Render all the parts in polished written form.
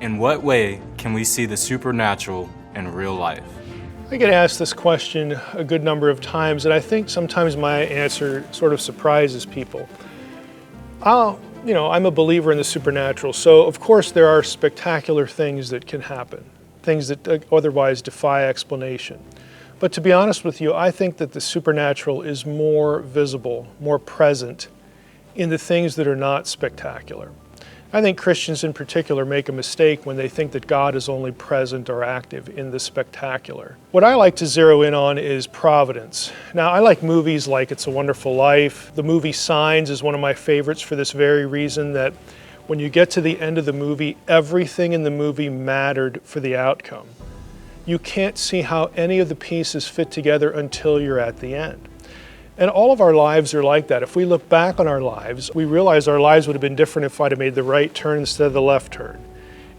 In what way can we see the supernatural in real life? I get asked this question a good number of times, and I think sometimes my answer sort of surprises people. I'm a believer in the supernatural, so of course there are spectacular things that can happen, things that otherwise defy explanation. But to be honest with you, I think that the supernatural is more visible, more present in the things that are not spectacular. I think Christians in particular make a mistake when they think that God is only present or active in the spectacular. What I like to zero in on is providence. Now, I like movies like It's a Wonderful Life. The movie Signs is one of my favorites for this very reason, that when you get to the end of the movie, everything in the movie mattered for the outcome. You can't see how any of the pieces fit together until you're at the end. And all of our lives are like that. If we look back on our lives, we realize our lives would have been different if I'd have made the right turn instead of the left turn,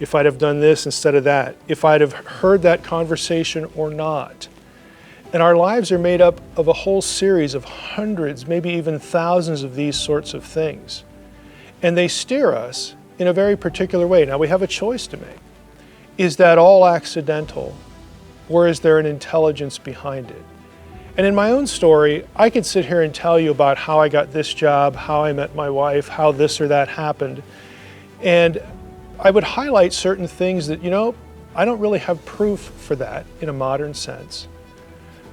if I'd have done this instead of that, if I'd have heard that conversation or not. And our lives are made up of a whole series of hundreds, maybe even thousands of these sorts of things. And they steer us in a very particular way. Now, we have a choice to make. Is that all accidental, or is there an intelligence behind it? And in my own story, I could sit here and tell you about how I got this job, how I met my wife, how this or that happened. And I would highlight certain things that, I don't really have proof for that in a modern sense.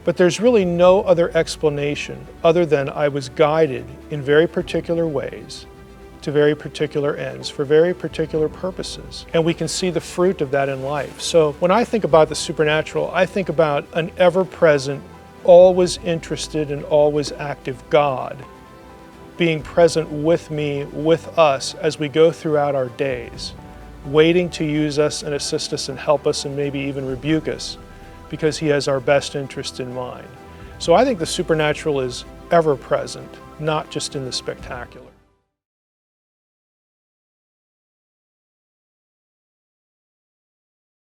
But there's really no other explanation other than I was guided in very particular ways to very particular ends for very particular purposes. And we can see the fruit of that in life. So when I think about the supernatural, I think about an ever-present, always interested and always active God being present with me, with us as we go throughout our days, waiting to use us and assist us and help us and maybe even rebuke us because He has our best interest in mind. So I think the supernatural is ever present, not just in the spectacular.